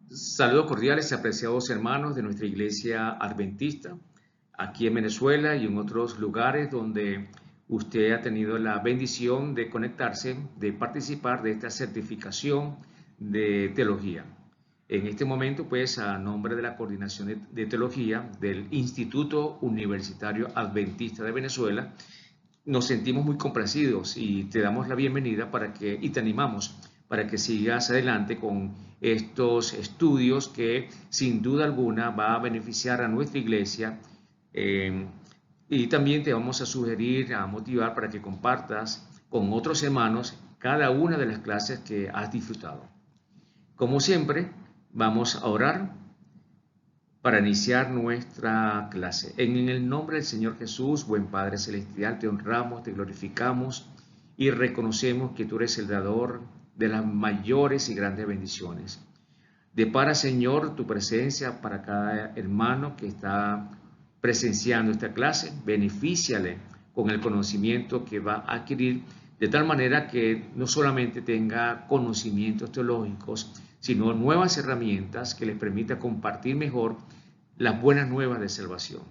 Saludos cordiales, apreciados hermanos de nuestra iglesia adventista, aquí en Venezuela y en otros lugares donde usted ha tenido la bendición de conectarse, de participar de esta certificación de teología. En este momento, pues, a nombre de la Coordinación de Teología del Instituto Universitario Adventista de Venezuela, nos sentimos muy complacidos y te damos la bienvenida y te animamos para que sigas adelante con estos estudios que sin duda alguna va a beneficiar a nuestra iglesia, eh, y también te vamos a sugerir, a motivar para que compartas con otros hermanos cada una de las clases que has disfrutado. Como siempre, vamos a orar para iniciar nuestra clase. En el nombre del Señor Jesús, buen Padre Celestial, te honramos, te glorificamos y reconocemos que tú eres el dador de las mayores y grandes bendiciones. Depara, Señor, tu presencia para cada hermano que está presenciando esta clase. Benefíciale con el conocimiento que va a adquirir, de tal manera que no solamente tenga conocimientos teológicos, sino nuevas herramientas que les permita compartir mejor las buenas nuevas de salvación.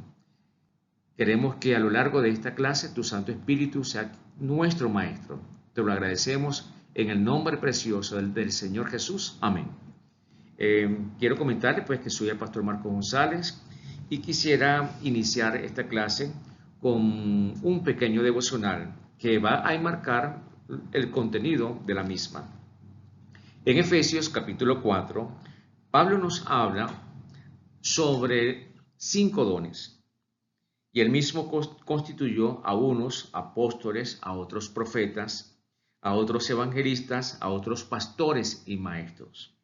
Queremos que a lo largo de esta clase tu Santo Espíritu sea nuestro Maestro. Te lo agradecemos en el nombre precioso del Señor Jesús. Amén. Quiero comentarles pues que soy el pastor Marco González y quisiera iniciar esta clase con un pequeño devocional que va a enmarcar el contenido de la misma. En Efesios capítulo 4, Pablo nos habla sobre 5 dones. Y él mismo constituyó a unos apóstoles, a otros profetas, a otros evangelistas, a otros pastores y maestros.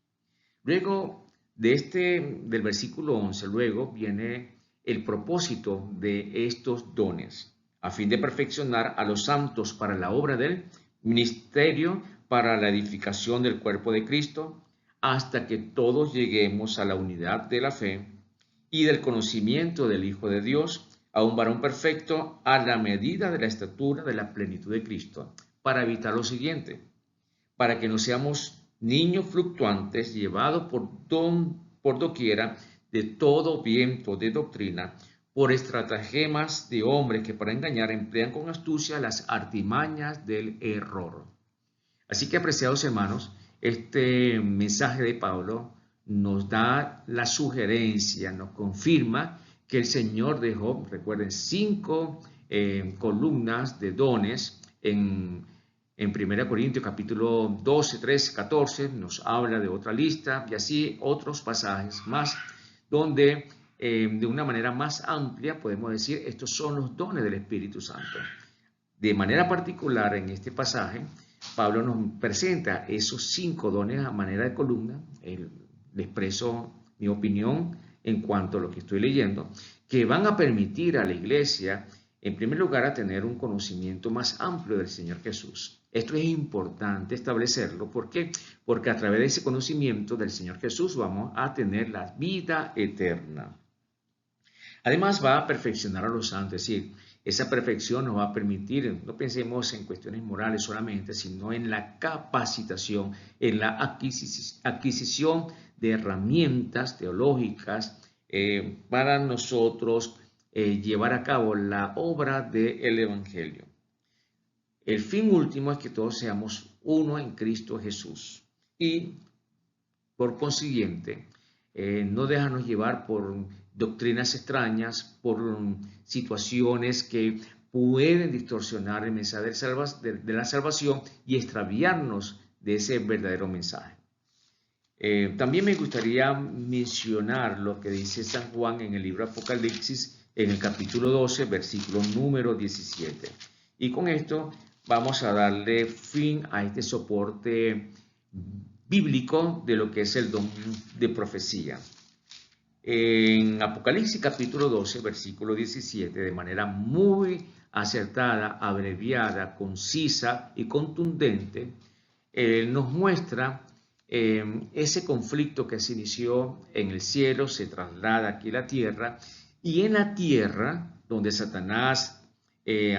Luego del versículo 11, luego viene el propósito de estos dones, a fin de perfeccionar a los santos para la obra del ministerio, para la edificación del cuerpo de Cristo, hasta que todos lleguemos a la unidad de la fe y del conocimiento del Hijo de Dios, a un varón perfecto, a la medida de la estatura de la plenitud de Cristo, para evitar lo siguiente, para que no seamos niños fluctuantes llevados por doquiera de todo viento de doctrina, por estratagemas de hombres que para engañar emplean con astucia las artimañas del error. Así que, apreciados hermanos, este mensaje de Pablo nos da la sugerencia, nos confirma que el Señor dejó, recuerden, 5 columnas de dones en 1 Corintios capítulo 12, 13, 14, nos habla de otra lista y así otros pasajes más, donde de una manera más amplia podemos decir estos son los dones del Espíritu Santo. De manera particular en este pasaje, Pablo nos presenta esos 5 dones a manera de columna. Le expreso mi opinión en cuanto a lo que estoy leyendo, que van a permitir a la iglesia, en primer lugar, a tener un conocimiento más amplio del Señor Jesús. Esto es importante establecerlo. ¿Por qué? Porque a través de ese conocimiento del Señor Jesús vamos a tener la vida eterna. Además, va a perfeccionar a los santos, es decir, esa perfección nos va a permitir, no pensemos en cuestiones morales solamente, sino en la capacitación, en la adquisición de herramientas teológicas para nosotros llevar a cabo la obra del Evangelio. El fin último es que todos seamos uno en Cristo Jesús y, por consiguiente, no dejarnos llevar por doctrinas extrañas, por situaciones que pueden distorsionar el mensaje de la salvación y extraviarnos de ese verdadero mensaje. También me gustaría mencionar lo que dice San Juan en el libro Apocalipsis, en el capítulo 12, versículo número 17. Y con esto vamos a darle fin a este soporte bíblico de lo que es el don de profecía. En Apocalipsis capítulo 12, versículo 17, de manera muy acertada, abreviada, concisa y contundente, nos muestra ese conflicto que se inició en el cielo, se traslada aquí a la tierra, y en la tierra, donde Satanás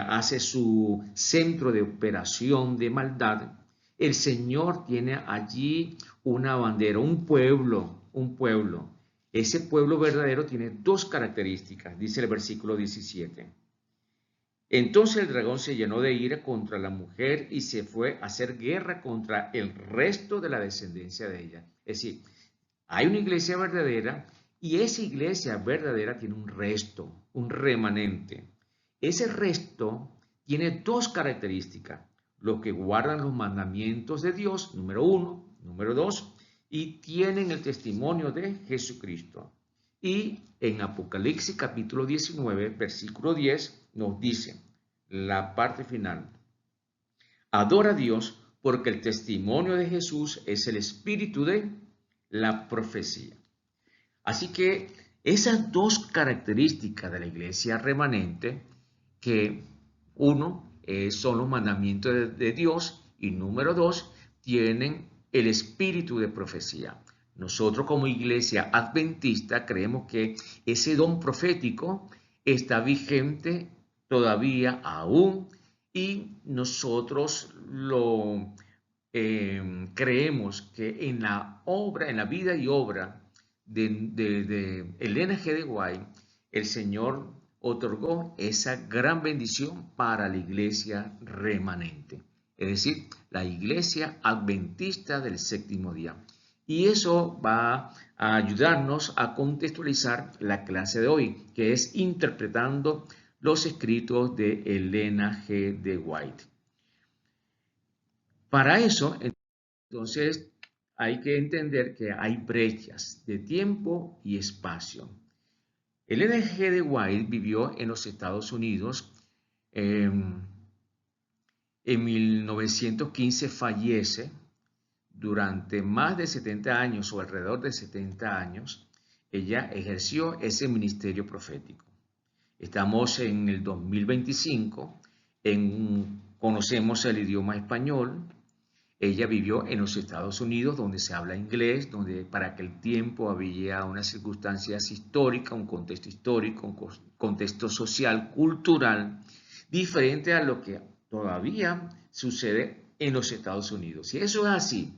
hace su centro de operación de maldad, el Señor tiene allí una bandera, un pueblo, un pueblo. Ese pueblo verdadero tiene dos características, dice el versículo 17. Entonces el dragón se llenó de ira contra la mujer y se fue a hacer guerra contra el resto de la descendencia de ella. Es decir, hay una iglesia verdadera y esa iglesia verdadera tiene un resto, un remanente. Ese resto tiene dos características: los que guardan los mandamientos de Dios, número uno; número dos, y tienen el testimonio de Jesucristo. Y en Apocalipsis capítulo 19, versículo 10, nos dice la parte final: adora a Dios porque el testimonio de Jesús es el espíritu de la profecía. Así que esas dos características de la iglesia remanente, que uno son los mandamientos de Dios y número dos, tienen el espíritu de profecía. Nosotros como iglesia adventista creemos que ese don profético está vigente todavía aún y nosotros lo creemos que en la obra, en la vida y obra de Ellen G. de White, el Señor otorgó esa gran bendición para la iglesia remanente, es decir, la iglesia adventista del séptimo día. Y eso va a ayudarnos a contextualizar la clase de hoy, que es interpretando los escritos de Ellen G. de White. Para eso, entonces, hay que entender que hay brechas de tiempo y espacio. Ellen G. de White vivió en los Estados Unidos. En 1915 fallece. Durante más de 70 años o alrededor de 70 años, ella ejerció ese ministerio profético. Estamos en el 2025, conocemos el idioma español. Ella vivió en los Estados Unidos, donde se habla inglés, donde para aquel tiempo había unas circunstancias históricas, un contexto histórico, un contexto social, cultural, diferente a lo que todavía sucede en los Estados Unidos. Si eso es así,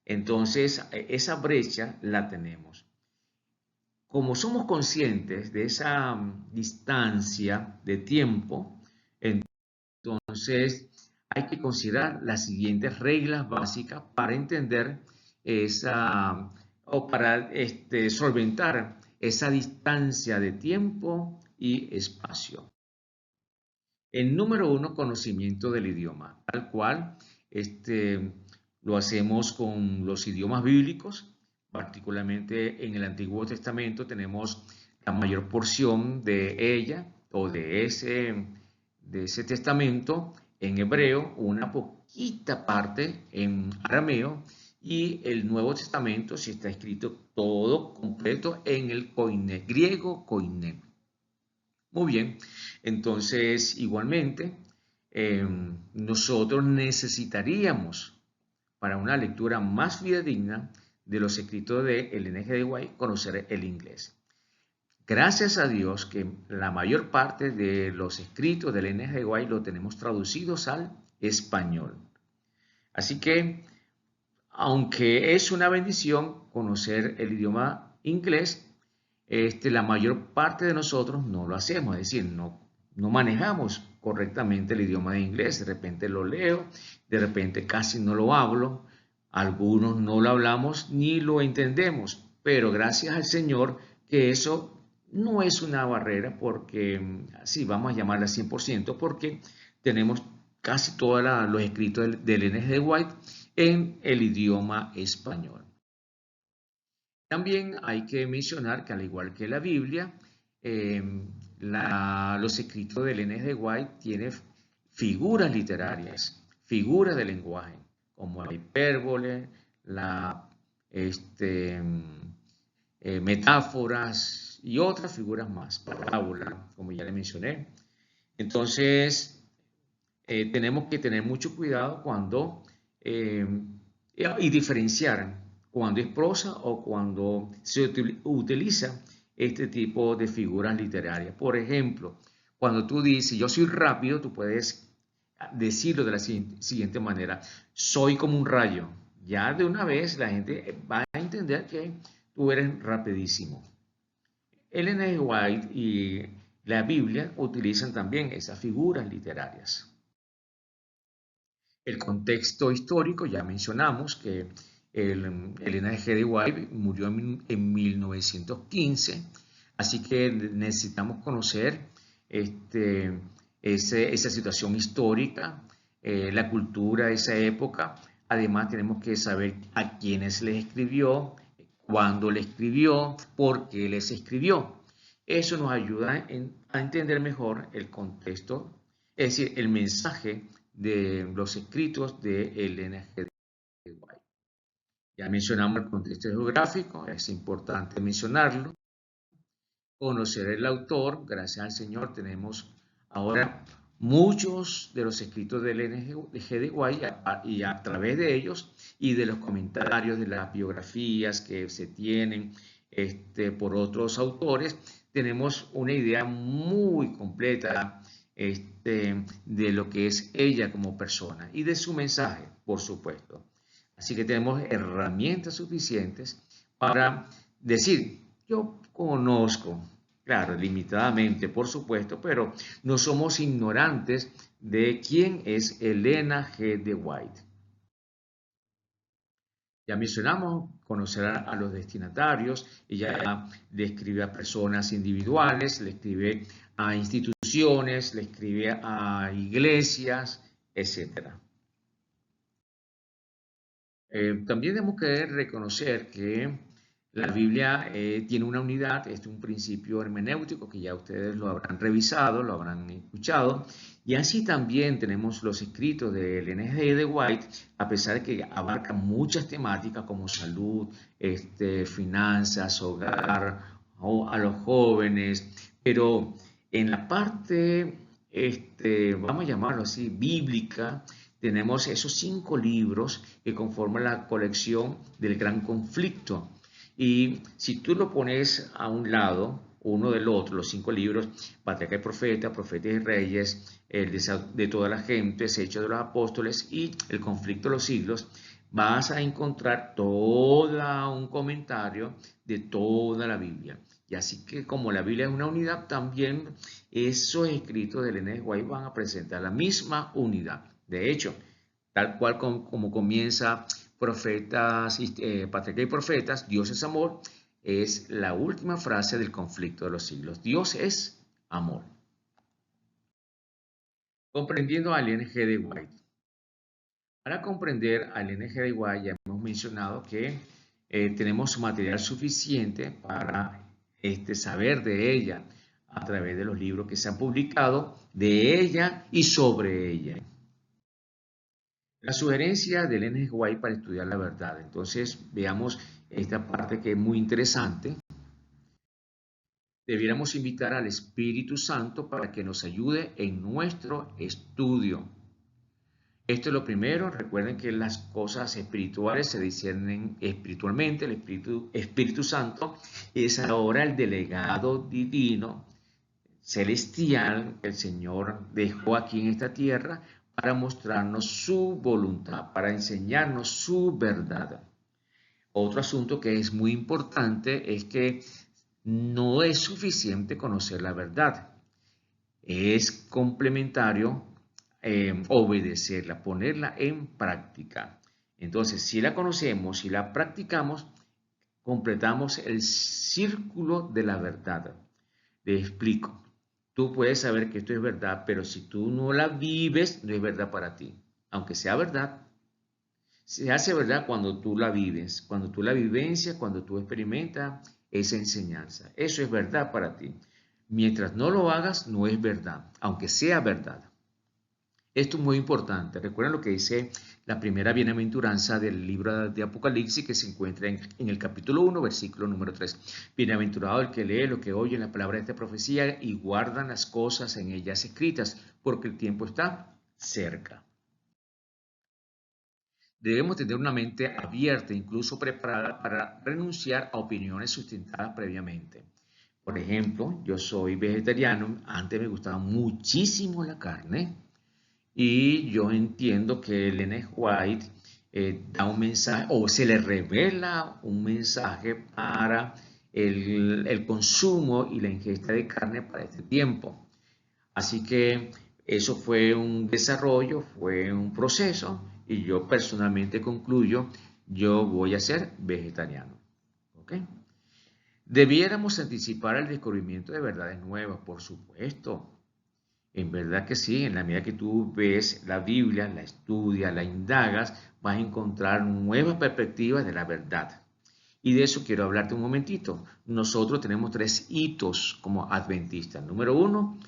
entonces esa brecha la tenemos. Como somos conscientes de esa distancia de tiempo, entonces hay que considerar las siguientes reglas básicas para entender esa, o para solventar esa distancia de tiempo y espacio. El número uno, conocimiento del idioma, tal cual lo hacemos con los idiomas bíblicos. Particularmente en el Antiguo Testamento tenemos la mayor porción de ella o de ese testamento en hebreo, una poquita parte en arameo, y el Nuevo Testamento sí está escrito todo completo en el koiné, griego koiné. Muy bien, entonces igualmente nosotros necesitaríamos, para una lectura más fidedigna de los escritos de Ellen G. de White, conocer el inglés. Gracias a Dios que la mayor parte de los escritos de Ellen G. de White lo tenemos traducidos al español. Así que, aunque es una bendición conocer el idioma inglés, la mayor parte de nosotros no lo hacemos, es decir, no manejamos correctamente el idioma de inglés. De repente lo leo, de repente casi no lo hablo, algunos no lo hablamos ni lo entendemos, pero gracias al Señor que eso no es una barrera, porque sí, vamos a llamarla 100%, porque tenemos casi todos los escritos de Ellen G. de White en el idioma español. También hay que mencionar que, al igual que la Biblia, los escritos de Ellen G. de White tienen figuras literarias, figuras de lenguaje, como la hipérbole, metáforas y otras figuras más, parábola, como ya le mencioné. Entonces, tenemos que tener mucho cuidado cuando y diferenciar cuando es prosa o cuando se utiliza este tipo de figuras literarias. Por ejemplo, cuando tú dices yo soy rápido, tú puedes decirlo de la siguiente manera: soy como un rayo. Ya de una vez la gente va a entender que tú eres rapidísimo. Ellen G. White y la Biblia utilizan también esas figuras literarias. El contexto histórico, ya mencionamos que Ellen G. White murió en 1915, así que necesitamos conocer esa situación histórica, la cultura de esa época. Además, tenemos que saber a quiénes les escribió, cuándo le escribió, por qué les escribió. Eso nos ayuda a entender mejor el contexto, es decir, el mensaje de los escritos de Ellen G. White. Ya mencionamos el contexto geográfico, es importante mencionarlo. Conocer el autor, gracias al Señor tenemos ahora muchos de los escritos de Ellen G. White y a través de ellos y de los comentarios de las biografías que se tienen por otros autores, tenemos una idea muy completa de lo que es ella como persona y de su mensaje, por supuesto. Así que tenemos herramientas suficientes para decir: yo conozco, claro, limitadamente, por supuesto, pero no somos ignorantes de quién es Ellen G. White. Ya mencionamos conocer a los destinatarios. Ella le escribe a personas individuales, le escribe a instituciones, le escribe a iglesias, etc. También tenemos que reconocer que la Biblia tiene una unidad, es un principio hermenéutico que ya ustedes lo habrán revisado, lo habrán escuchado, y así también tenemos los escritos de Ellen G. White, a pesar de que abarcan muchas temáticas como salud, finanzas, hogar, a los jóvenes, pero en la parte, vamos a llamarlo así, bíblica, tenemos esos 5 libros que conforman la colección del Gran Conflicto. Y si tú lo pones a un lado, uno del otro, los 5 libros, Patriarca y Profeta, Profetas y Reyes, el deseo de toda la gente, Hechos de los Apóstoles y el Conflicto de los Siglos, vas a encontrar todo un comentario de toda la Biblia. Y así que como la Biblia es una unidad, también esos escritos de Ellen G. White van a presentar la misma unidad. De hecho, tal cual como comienza Profetas, Patriarca y Profetas, Dios es amor, es la última frase del Conflicto de los Siglos. Dios es amor. Comprendiendo a Ellen G. White. Para comprender a Ellen G. White ya hemos mencionado que tenemos material suficiente para saber de ella a través de los libros que se han publicado de ella y sobre ella. La sugerencia de Ellen G. White para estudiar la verdad. Entonces, veamos esta parte que es muy interesante. Debiéramos invitar al Espíritu Santo para que nos ayude en nuestro estudio. Esto es lo primero. Recuerden que las cosas espirituales se disciernen espiritualmente. El Espíritu Santo es ahora el delegado divino, celestial, que el Señor dejó aquí en esta tierra para mostrarnos su voluntad, para enseñarnos su verdad. Otro asunto que es muy importante es que no es suficiente conocer la verdad. Es complementario obedecerla, ponerla en práctica. Entonces, si la conocemos, si la practicamos, completamos el círculo de la verdad. Te explico. Tú puedes saber que esto es verdad, pero si tú no la vives, no es verdad para ti. Aunque sea verdad, se hace verdad cuando tú la vives, cuando tú la vivencias, cuando tú experimentas esa enseñanza. Eso es verdad para ti. Mientras no lo hagas, no es verdad, aunque sea verdad. Esto es muy importante. Recuerden lo que dice la primera bienaventuranza del libro de Apocalipsis que se encuentra en el capítulo 1, versículo número 3. Bienaventurado el que lee lo que oye en la palabra de esta profecía y guardan las cosas en ellas escritas, porque el tiempo está cerca. Debemos tener una mente abierta, incluso preparada para renunciar a opiniones sustentadas previamente. Por ejemplo, yo soy vegetariano, antes me gustaba muchísimo la carne Y yo entiendo que Ellen White da un mensaje o se le revela un mensaje para el consumo y la ingesta de carne para este tiempo. Así que eso fue un desarrollo, fue un proceso y yo personalmente concluyo, yo voy a ser vegetariano. ¿Ok? Debiéramos anticipar el descubrimiento de verdades nuevas, por supuesto. En verdad que sí, en la medida que tú ves la Biblia, la estudias, la indagas, vas a encontrar nuevas perspectivas de la verdad. Y de eso quiero hablarte un momentito. Nosotros tenemos 3 hitos como adventistas. Número 1,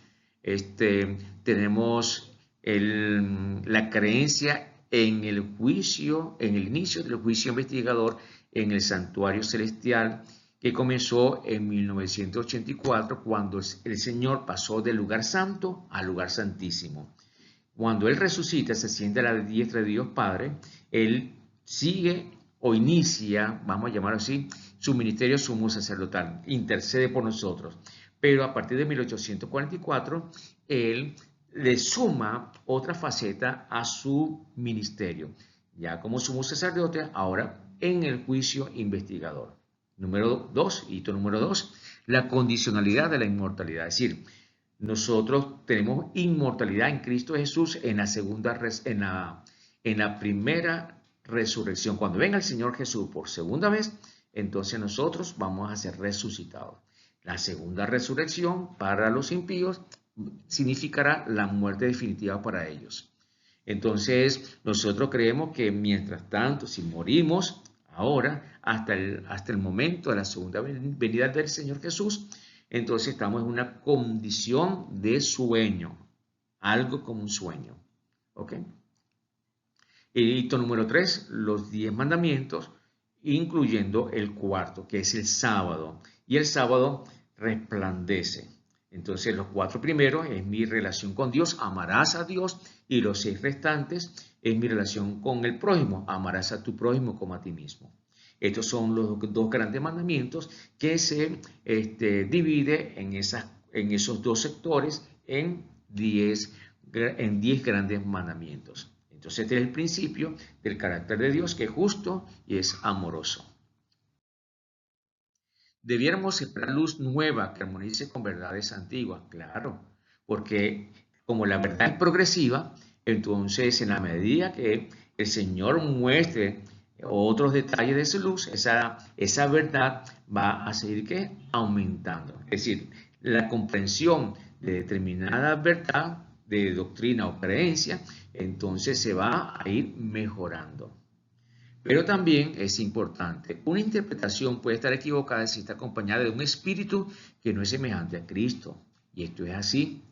tenemos la creencia en el juicio, en el inicio del juicio investigador en el santuario celestial que comenzó en 1984 cuando el Señor pasó del lugar santo al lugar santísimo. Cuando Él resucita, se siente a la diestra de Dios Padre, Él sigue o inicia, vamos a llamarlo así, su ministerio sumo sacerdotal, intercede por nosotros. Pero a partir de 1844, Él le suma otra faceta a su ministerio, ya como sumo sacerdote, ahora en el juicio investigador. Número 2, hito número 2, la condicionalidad de la inmortalidad, es decir, nosotros tenemos inmortalidad en Cristo Jesús en la primera resurrección. Cuando venga el Señor Jesús por segunda vez, entonces nosotros vamos a ser resucitados. La segunda resurrección para los impíos significará la muerte definitiva para ellos. Entonces, nosotros creemos que mientras tanto, si morimos ahora, hasta el momento de la segunda venida del Señor Jesús, entonces estamos en una condición de sueño, algo como un sueño. ¿Ok? El hito número 3, los 10 mandamientos, incluyendo el cuarto, que es el sábado. Y el sábado resplandece. Entonces los 4 primeros es mi relación con Dios, amarás a Dios, y los 6 restantes es mi relación con el prójimo, amarás a tu prójimo como a ti mismo. Estos son los 2 grandes mandamientos que se divide en esos 2 sectores en 10 grandes mandamientos. Entonces este es el principio del carácter de Dios, que es justo y es amoroso. Debiéramos esperar luz nueva que armonice con verdades antiguas, claro, porque como la verdad es progresiva, entonces en la medida que el Señor muestre otros detalles de su luz, esa verdad va a seguir ¿qué? Aumentando. Es decir, la comprensión de determinada verdad, de doctrina o creencia, entonces se va a ir mejorando. Pero también es importante, una interpretación puede estar equivocada si está acompañada de un espíritu que no es semejante a Cristo. Y esto es así.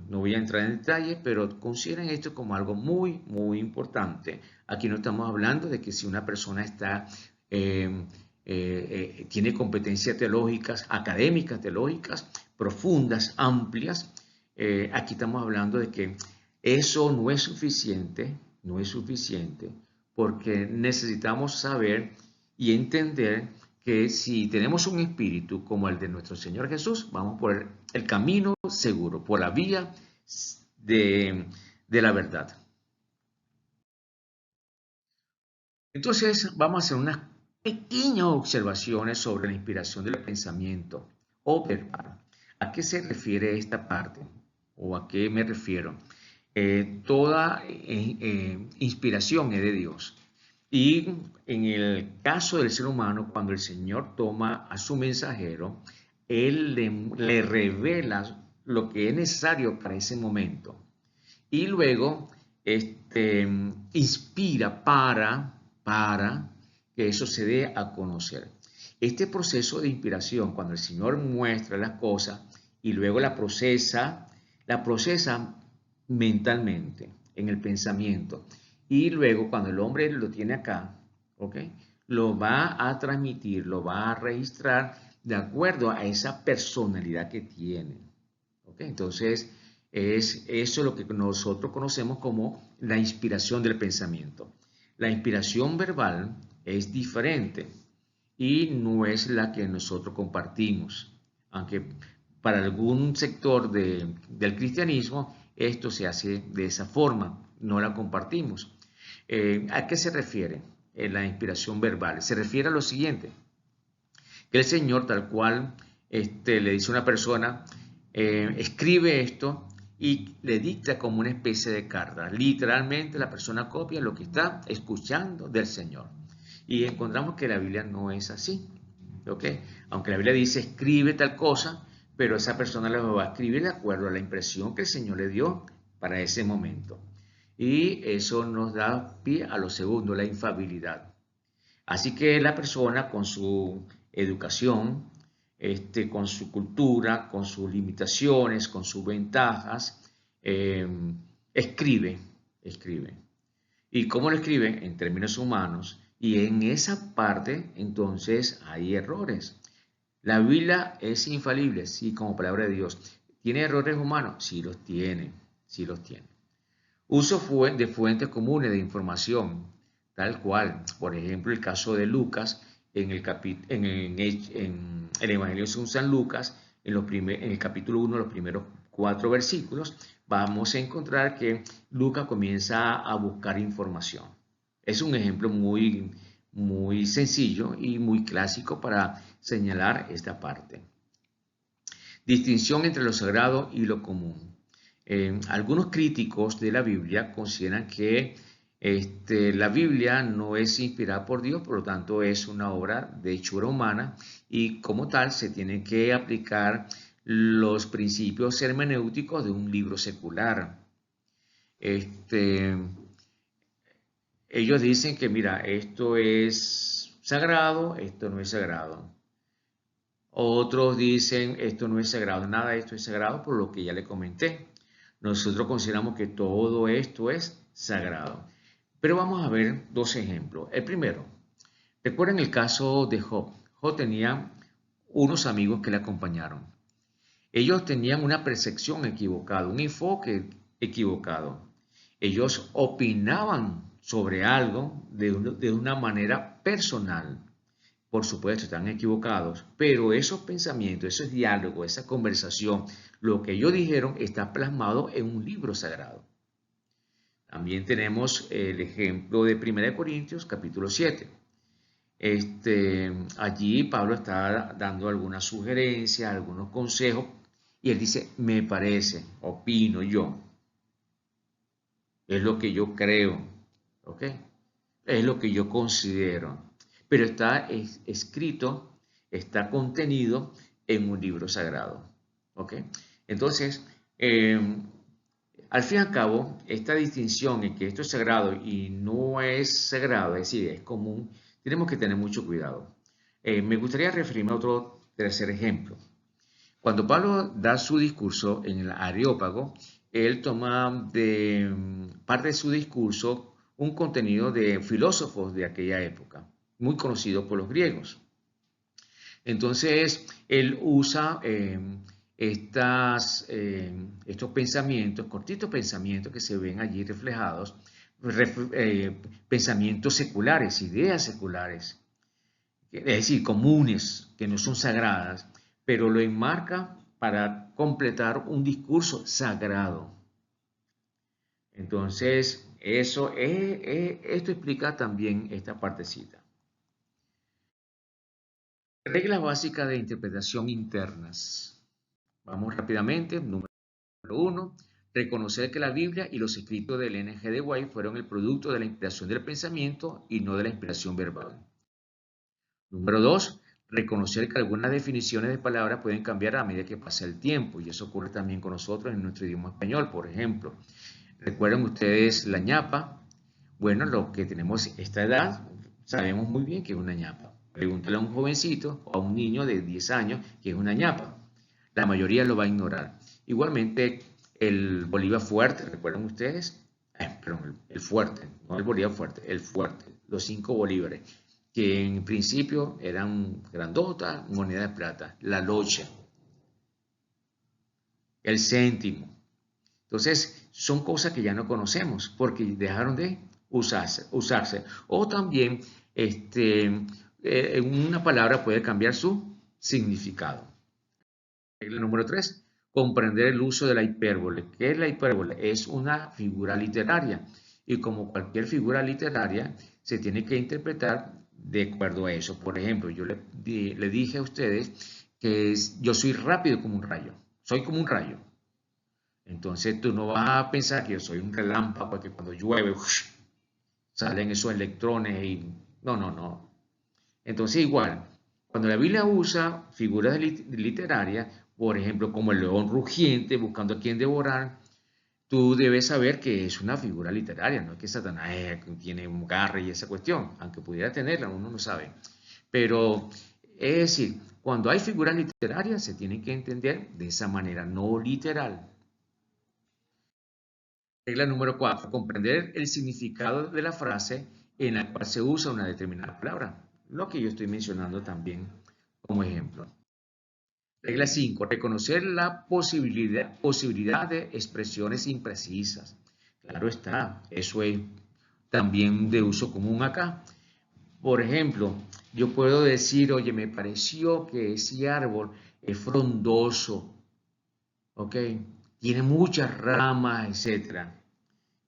No voy a entrar en detalles, pero consideren esto como algo muy, muy importante. Aquí no estamos hablando de que si una persona tiene competencias teológicas, académicas, teológicas, profundas, amplias. Aquí estamos hablando de que eso no es suficiente, porque necesitamos saber y entender que si tenemos un espíritu como el de nuestro Señor Jesús, vamos por el camino seguro, por la vía de la verdad. Entonces vamos a hacer unas pequeñas observaciones sobre la inspiración del pensamiento o verbal. ¿A qué se refiere esta parte? ¿O a qué me refiero? Toda inspiración es de Dios. Y en el caso del ser humano, cuando el Señor toma a su mensajero, Él le revela lo que es necesario para ese momento. Y luego inspira para que eso se dé a conocer. Este proceso de inspiración, cuando el Señor muestra las cosas y luego la procesa mentalmente, en el pensamiento. Y luego cuando el hombre lo tiene acá, ¿okay? Lo va a transmitir, lo va a registrar de acuerdo a esa personalidad que tiene. ¿Okay? Entonces, es eso lo que nosotros conocemos como la inspiración del pensamiento. La inspiración verbal es diferente y no es la que nosotros compartimos, aunque para algún sector del cristianismo esto se hace de esa forma, no la compartimos. ¿A qué se refiere la inspiración verbal? Se refiere a lo siguiente, que el Señor tal cual le dice a una persona, escribe esto y le dicta como una especie de carta. Literalmente la persona copia lo que está escuchando del Señor. Y encontramos que la Biblia no es así. ¿Ok? Aunque la Biblia dice escribe tal cosa, pero esa persona lo va a escribir de acuerdo a la impresión que el Señor le dio para ese momento. Y eso nos da pie a lo segundo, la infalibilidad. Así que la persona con su educación, con su cultura, con sus limitaciones, con sus ventajas, eh, escribe. ¿Y cómo lo escribe? En términos humanos. Y en esa parte, entonces, hay errores. La Biblia es infalible, sí, como palabra de Dios. ¿Tiene errores humanos? Sí los tiene, sí los tiene. Uso de fuentes comunes de información, tal cual. Por ejemplo, el caso de Lucas, en el Evangelio según San Lucas, en el capítulo 1, los primeros 4 versículos, vamos a encontrar que Lucas comienza a buscar información. Es un ejemplo muy, muy sencillo y muy clásico para señalar esta parte. Distinción entre lo sagrado y lo común. Algunos críticos de la Biblia consideran que la Biblia no es inspirada por Dios, por lo tanto es una obra de hechura humana y como tal se tienen que aplicar los principios hermenéuticos de un libro secular. Ellos dicen que, mira, esto es sagrado, esto no es sagrado. Otros dicen, esto no es sagrado, nada de esto es sagrado, por lo que ya le comenté. Nosotros consideramos que todo esto es sagrado. Pero vamos a ver 2 ejemplos. El primero, recuerden el caso de Job. Job tenía unos amigos que le acompañaron. Ellos tenían una percepción equivocada, un enfoque equivocado. Ellos opinaban sobre algo de una manera personal. Por supuesto, están equivocados, pero esos pensamientos, esos diálogos, esa conversación, lo que ellos dijeron está plasmado en un libro sagrado. También tenemos el ejemplo de 1 Corintios, capítulo 7. Allí Pablo está dando algunas sugerencias, algunos consejos, y él dice, me parece, opino yo. Es lo que yo creo, ¿ok? Es lo que yo considero. Pero está escrito, está contenido en un libro sagrado, ¿ok? Entonces, al fin y al cabo, esta distinción en que esto es sagrado y no es sagrado, es decir, es común, tenemos que tener mucho cuidado. Me gustaría referirme a otro tercer ejemplo. Cuando Pablo da su discurso en el Areópago, él toma de parte de su discurso un contenido de filósofos de aquella época, muy conocido por los griegos. Entonces, él usa estos pensamientos, cortitos pensamientos que se ven allí reflejados, pensamientos seculares, ideas seculares, es decir, comunes, que no son sagradas, pero lo enmarca para completar un discurso sagrado. Entonces, esto explica también esta partecita. Reglas básicas de interpretación internas. Vamos rápidamente. Número 1. Reconocer que la Biblia y los escritos del N.G. de White fueron el producto de la inspiración del pensamiento y no de la inspiración verbal. Número 2. Reconocer que algunas definiciones de palabras pueden cambiar a medida que pasa el tiempo, y eso ocurre también con nosotros en nuestro idioma español, por ejemplo. ¿Recuerdan ustedes la ñapa? Bueno, los que tenemos esta edad sabemos muy bien que es una ñapa. Pregúntale a un jovencito o a un niño de 10 años qué es una ñapa. La mayoría lo va a ignorar. Igualmente, el Bolívar fuerte, ¿recuerdan ustedes? Perdón, el fuerte, no el Bolívar fuerte, el fuerte, los 5 bolívares, que en principio eran grandotas, moneda de plata, la locha, el céntimo. Entonces, son cosas que ya no conocemos porque dejaron de usarse. O también, una palabra puede cambiar su significado. Regla número 3. comprender el uso de la hipérbole. ¿Qué es la hipérbole? Es una figura literaria y como cualquier figura literaria se tiene que interpretar de acuerdo a eso. Por ejemplo, yo le dije a ustedes que yo soy rápido como un rayo, soy como un rayo. Entonces tú no vas a pensar que yo soy un relámpago, porque cuando llueve salen esos electrones y no, no, no. Entonces igual, cuando la Biblia usa figuras literarias, por ejemplo, como el león rugiente buscando a quien devorar, tú debes saber que es una figura literaria, no es que Satanás tiene un garra y esa cuestión, aunque pudiera tenerla, uno no sabe. Pero es decir, cuando hay figuras literarias se tienen que entender de esa manera, no literal. Regla número 4. Comprender el significado de la frase en la cual se usa una determinada palabra. Lo que yo estoy mencionando también como ejemplo. Regla 5. Reconocer la posibilidad de expresiones imprecisas. Claro está, eso es también de uso común acá. Por ejemplo, yo puedo decir, oye, me pareció que ese árbol es frondoso, ¿ok? Tiene muchas ramas, etc.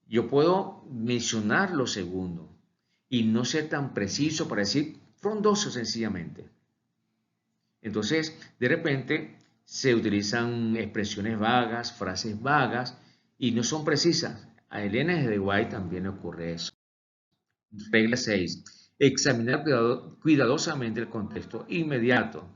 Yo puedo mencionar lo segundo y no ser tan preciso para decir frondoso sencillamente. Entonces, de repente se utilizan expresiones vagas, frases vagas y no son precisas. A Elena de White también ocurre eso. Regla 6. Examinar cuidadosamente el contexto inmediato.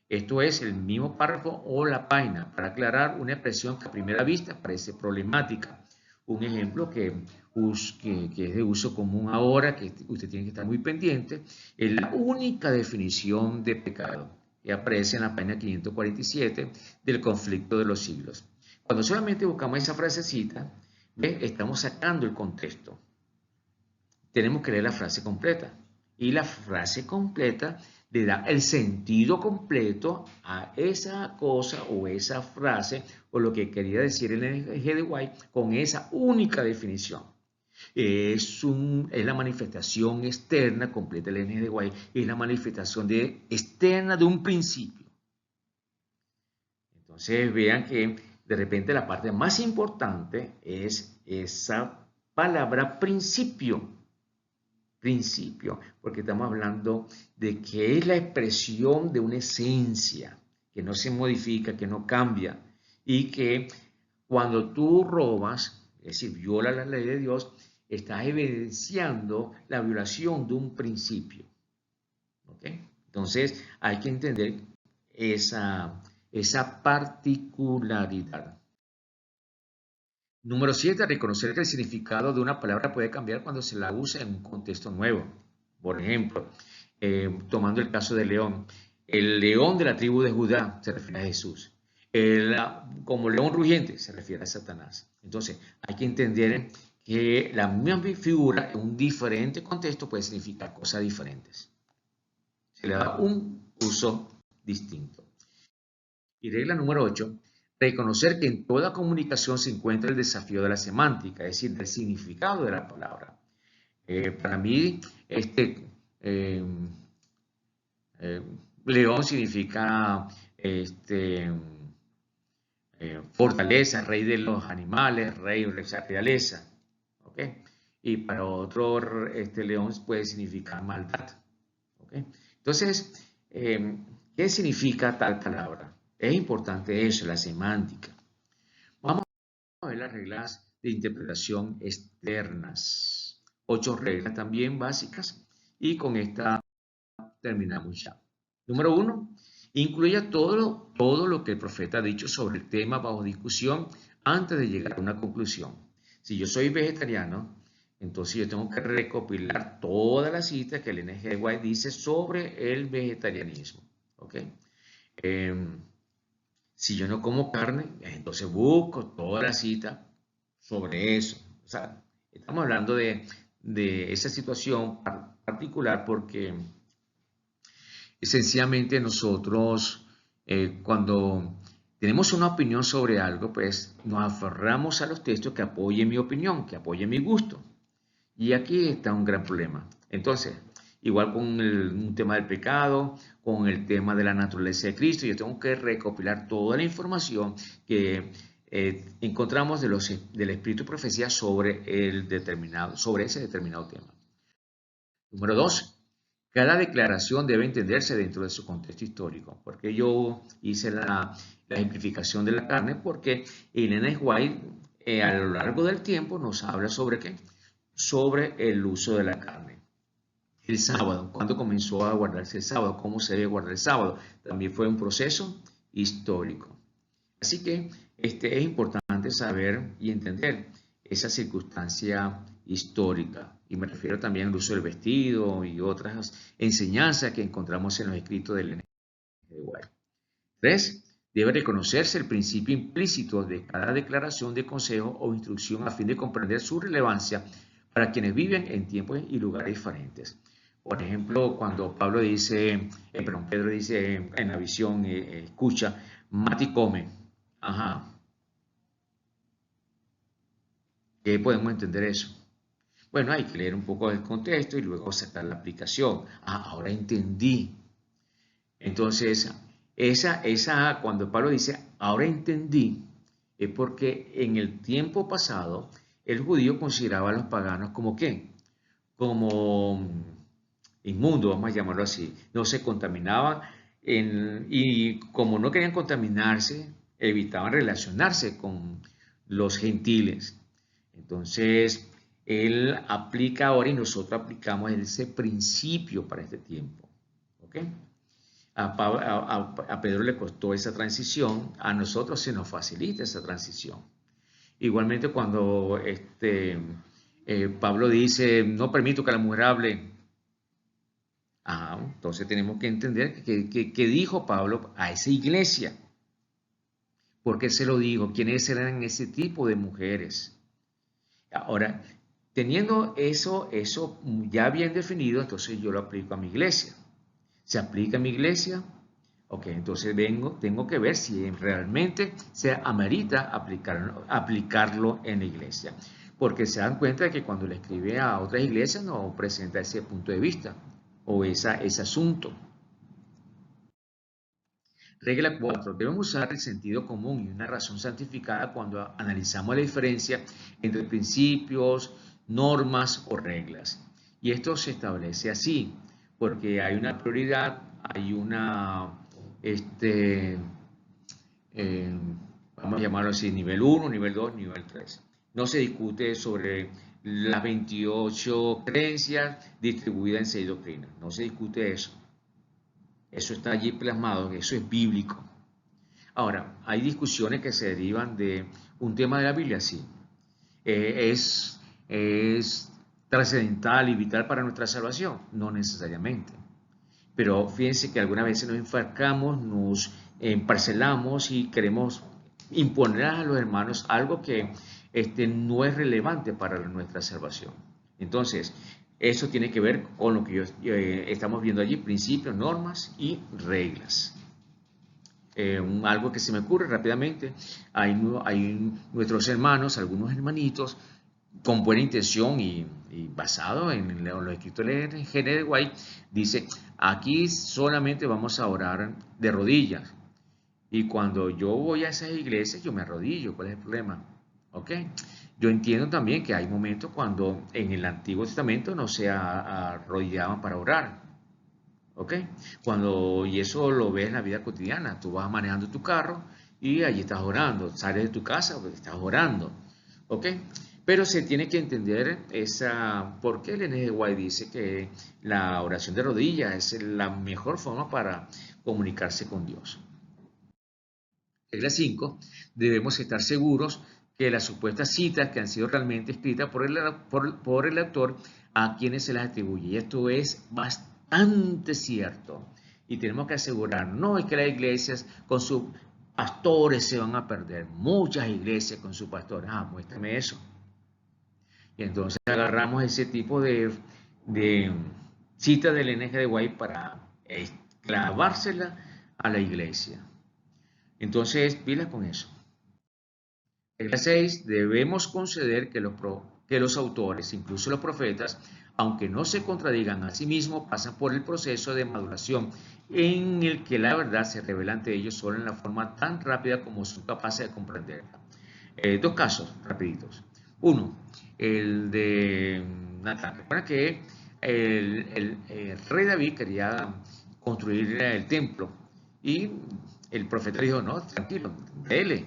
Esto es el mismo párrafo o la página para aclarar una expresión que a primera vista parece problemática. Un ejemplo que es de uso común ahora, que usted tiene que estar muy pendiente, es la única definición de pecado que aparece en la página 547 del Conflicto de los Siglos. Cuando solamente buscamos esa frasecita, estamos sacando el contexto. Tenemos que leer la frase completa. Y la frase completa le da el sentido completo a esa cosa o esa frase o lo que quería decir el G de White con esa única definición. Es la manifestación externa completa del G de White, es la manifestación externa de un principio. Entonces vean que de repente la parte más importante es esa palabra principio. Principio, porque estamos hablando de que es la expresión de una esencia que no se modifica, que no cambia y que cuando tú robas, es decir, violas la ley de Dios, estás evidenciando la violación de un principio. ¿Okay? Entonces hay que entender esa particularidad. Número 7. Reconocer que el significado de una palabra puede cambiar cuando se la usa en un contexto nuevo. Por ejemplo, tomando el caso de león. El león de la tribu de Judá se refiere a Jesús. Como león rugiente se refiere a Satanás. Entonces, hay que entender que la misma figura en un diferente contexto puede significar cosas diferentes. Se le da un uso distinto. Y regla número 8. Reconocer que en toda comunicación se encuentra el desafío de la semántica, es decir, del significado de la palabra. Para mí, león significa fortaleza, rey de los animales, rey de esa realeza. ¿Okay? Y para otro, león puede significar maldad. ¿Okay? Entonces, ¿qué significa tal palabra? Es importante eso, la semántica. Vamos a ver las reglas de interpretación externas. 8 reglas también básicas y con esta terminamos ya. Número 1. Incluya todo lo que el profeta ha dicho sobre el tema bajo discusión antes de llegar a una conclusión. Si yo soy vegetariano, entonces yo tengo que recopilar todas las citas que el N.G. White dice sobre el vegetarianismo. ¿Okay? Si yo no como carne, entonces busco toda la cita sobre eso. O sea, estamos hablando de esa situación particular porque sencillamente nosotros cuando tenemos una opinión sobre algo, pues nos aferramos a los textos que apoyen mi opinión, que apoyen mi gusto. Y aquí está un gran problema. Entonces, Igual con un tema del pecado, con el tema de la naturaleza de Cristo. Yo tengo que recopilar toda la información que encontramos del Espíritu de Profecía sobre ese determinado tema. Número 2. Cada declaración debe entenderse dentro de su contexto histórico. Porque yo hice la ejemplificación de la carne, porque Ellen G. White a lo largo del tiempo nos habla sobre qué, sobre el uso de la carne. El sábado, ¿cuándo comenzó a guardarse el sábado? ¿Cómo se debe guardar el sábado? También fue un proceso histórico. Así que es importante saber y entender esa circunstancia histórica. Y me refiero también al uso del vestido y otras enseñanzas que encontramos en los escritos del N. G. White. 3. Debe reconocerse el principio implícito de cada declaración de consejo o instrucción a fin de comprender su relevancia para quienes viven en tiempos y lugares diferentes. Por ejemplo, cuando Pedro dice en la visión, escucha, mata y come. Ajá. ¿Qué podemos entender eso? Bueno, hay que leer un poco del contexto y luego sacar la aplicación. Ahora entendí. Entonces, cuando Pablo dice, ahora entendí, es porque en el tiempo pasado el judío consideraba a los paganos como ¿qué? Como inmundos, vamos a llamarlo así. No se contaminaban y como no querían contaminarse, evitaban relacionarse con los gentiles. Entonces, él aplica ahora y nosotros aplicamos ese principio para este tiempo. ¿Ok? A Pedro le costó esa transición, a nosotros se nos facilita esa transición. Igualmente cuando Pablo dice, no permito que la mujer hable, entonces tenemos que entender que dijo Pablo a esa iglesia. ¿Por qué se lo dijo? ¿Quiénes eran ese tipo de mujeres? Ahora, teniendo eso ya bien definido, entonces yo lo aplico a mi iglesia. ¿Se aplica a mi iglesia? Ok, entonces tengo que ver si realmente se amerita aplicarlo en la iglesia. Porque se dan cuenta de que cuando le escribe a otras iglesias no presenta ese punto de vista o ese asunto. Regla 4. Debemos usar el sentido común y una razón santificada cuando analizamos la diferencia entre principios, normas o reglas. Y esto se establece así, porque hay una prioridad, hay una, vamos a llamarlo así, nivel 1, nivel 2, nivel 3. No se discute sobre las 28 creencias distribuidas en 6 doctrinas. No se discute eso. Eso está allí plasmado, eso es bíblico. Ahora, hay discusiones que se derivan de un tema de la Biblia, sí. ¿Es trascendental y vital para nuestra salvación? No necesariamente. Pero fíjense que algunas veces nos enfrascamos, nos emparcelamos y queremos imponer a los hermanos algo que no es relevante para nuestra salvación. Entonces, eso tiene que ver con lo que estamos viendo allí, principios, normas y reglas. Algo que se me ocurre rápidamente, hay nuestros hermanos, algunos hermanitos, con buena intención y basado en los escritos de Ellen G. White, dice, aquí solamente vamos a orar de rodillas. Y cuando yo voy a esas iglesias, yo me arrodillo. ¿Cuál es el problema? ¿Ok? Yo entiendo también que hay momentos cuando en el Antiguo Testamento no se arrodillaban para orar. ¿Ok? Y eso lo ves en la vida cotidiana. Tú vas manejando tu carro y allí estás orando. Sales de tu casa, pues, estás orando. ¿Ok? Pero se tiene que entender por qué el N. G. White dice que la oración de rodillas es la mejor forma para comunicarse con Dios. Regla 5. Debemos estar seguros que las supuestas citas que han sido realmente escritas por el autor a quienes se las atribuye. Y esto es bastante cierto. Y tenemos que asegurarnos, no es que las iglesias con sus pastores se van a perder. Muchas iglesias con sus pastores. Muéstrame eso. Y entonces agarramos ese tipo de cita del N. G. White para clavársela a la iglesia. Entonces, pilas con eso. Regla 6. Debemos conceder que los autores, incluso los profetas, aunque no se contradigan a sí mismos, pasan por el proceso de maduración en el que la verdad se revela ante ellos solo en la forma tan rápida como son capaces de comprenderla. Dos casos rapiditos. Uno, el de Natán. Recuerda que el rey David quería construir el templo y el profeta dijo, no, tranquilo, dele.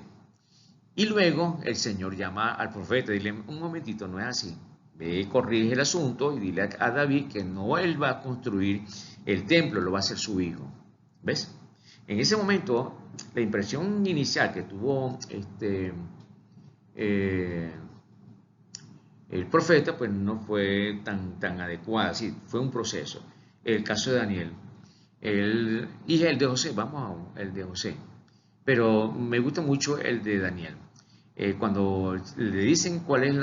Y luego el Señor llama al profeta y dile, un momentito, no es así. Ve, corrige el asunto y dile a David que no él va a construir el templo, lo va a hacer su hijo. ¿Ves? En ese momento, la impresión inicial que tuvo eh, el profeta, pues no fue tan adecuada, sí, fue un proceso. El caso de Daniel y el de José, vamos a el de José, pero me gusta mucho el de Daniel. Cuando le dicen cuál es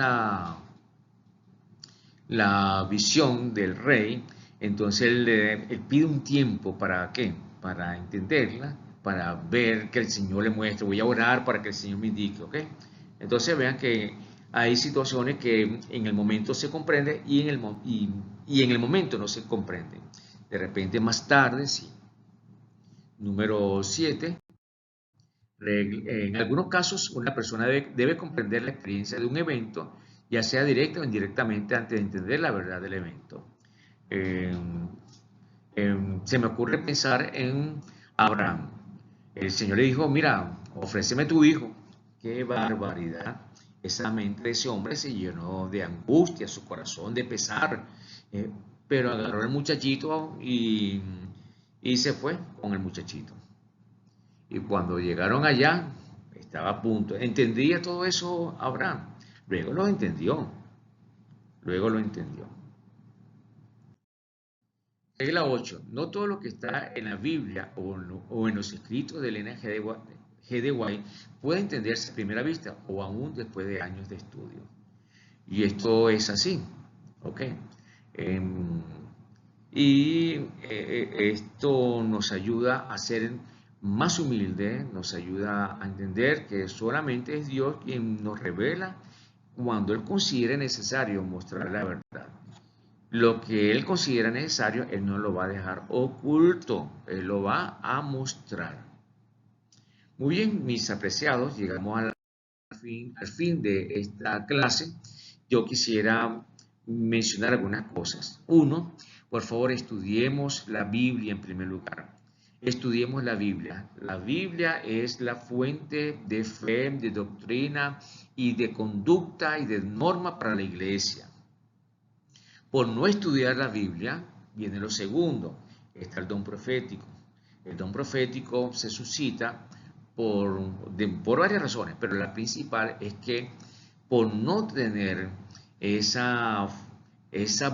la visión del rey, entonces él pide un tiempo para ¿qué? Para entenderla, para ver que el Señor le muestre. Voy a orar para que el Señor me indique, ¿ok? Entonces vean que hay situaciones que en el momento se comprende y en el momento no se comprende. De repente más tarde, sí. Número 7. En algunos casos, una persona debe comprender la experiencia de un evento, ya sea directa o indirectamente, antes de entender la verdad del evento. Eh, Se me ocurre pensar en Abraham. El Señor le dijo, mira, ofréceme tu hijo. ¡Qué barbaridad! Esa mente de ese hombre se llenó de angustia, su corazón de pesar. eh, pero agarró al muchachito y se fue con el muchachito. Y cuando llegaron allá, estaba a punto. ¿Entendía todo eso Abraham? Luego lo entendió. Luego lo entendió. Regla 8. No todo lo que está en la Biblia o en los escritos de Elena G. de White puede entenderse a primera vista o aún después de años de estudio. Y esto es así. ¿Ok? Em, esto nos ayuda a ser más humildes, nos ayuda a entender que solamente es Dios quien nos revela cuando Él considere necesario mostrar la verdad. Lo que Él considera necesario, Él no lo va a dejar oculto, Él lo va a mostrar. Muy bien, mis apreciados, llegamos al fin de esta clase. Yo quisiera mencionar algunas cosas. Uno, por favor, estudiemos la Biblia en primer lugar. Estudiemos la Biblia. La Biblia es la fuente de fe, de doctrina y de conducta y de norma para la iglesia. Por no estudiar la Biblia, viene lo segundo, está el don profético. El don profético se suscita por varias razones, pero la principal es que por no tener esa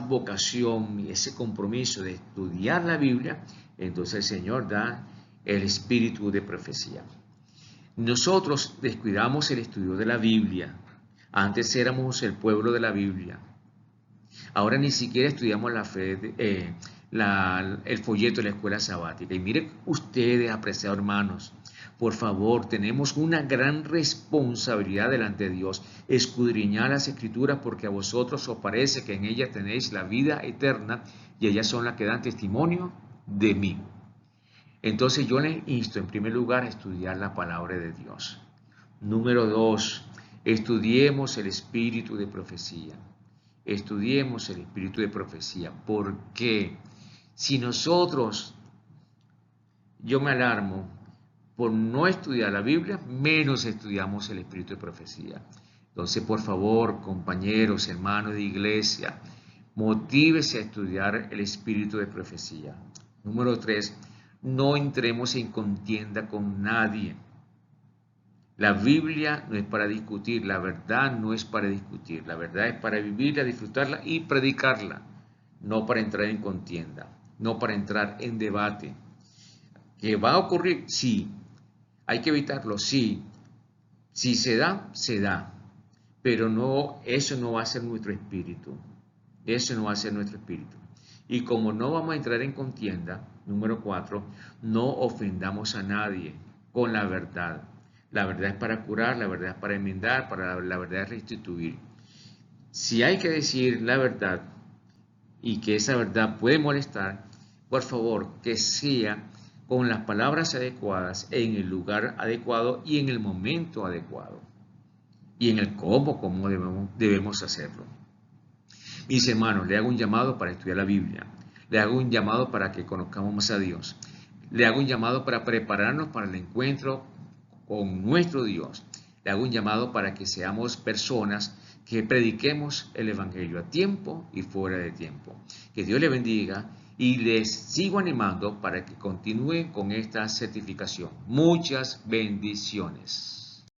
vocación y ese compromiso de estudiar la Biblia, entonces el Señor da el espíritu de profecía. Nosotros descuidamos el estudio de la Biblia. Antes éramos el pueblo de la Biblia. Ahora ni siquiera estudiamos la fe, el folleto de la escuela sabática. Y miren ustedes, apreciados hermanos, por favor, tenemos una gran responsabilidad delante de Dios. Escudriñad las Escrituras porque a vosotros os parece que en ellas tenéis la vida eterna y ellas son las que dan testimonio de mí. Entonces yo les insto en primer lugar a estudiar la palabra de Dios. Número 2, estudiemos el espíritu de profecía. Estudiemos el espíritu de profecía, porque si nosotros, yo me alarmo por no estudiar la Biblia, menos estudiamos el espíritu de profecía. Entonces, por favor, compañeros, hermanos de iglesia, motívese a estudiar el espíritu de profecía. Número 3, no entremos en contienda con nadie. La Biblia no es para discutir, la verdad no es para discutir, la verdad es para vivirla, disfrutarla y predicarla, no para entrar en contienda, no para entrar en debate. ¿Qué va a ocurrir? Sí. ¿Hay que evitarlo? Sí. Si se da, se da. Pero no, eso no va a ser nuestro espíritu. Eso no va a ser nuestro espíritu. Y como no vamos a entrar en contienda, número 4, no ofendamos a nadie con la verdad. La verdad es para curar, la verdad es para enmendar, la verdad es restituir. Si hay que decir la verdad, y que esa verdad puede molestar, por favor, que sea con las palabras adecuadas, en el lugar adecuado y en el momento adecuado. Y en el cómo debemos hacerlo. Mis hermanos, le hago un llamado para estudiar la Biblia. Le hago un llamado para que conozcamos más a Dios. Le hago un llamado para prepararnos para el encuentro con nuestro Dios. Le hago un llamado para que seamos personas que prediquemos el Evangelio a tiempo y fuera de tiempo. Que Dios le bendiga y les sigo animando para que continúen con esta certificación. Muchas bendiciones.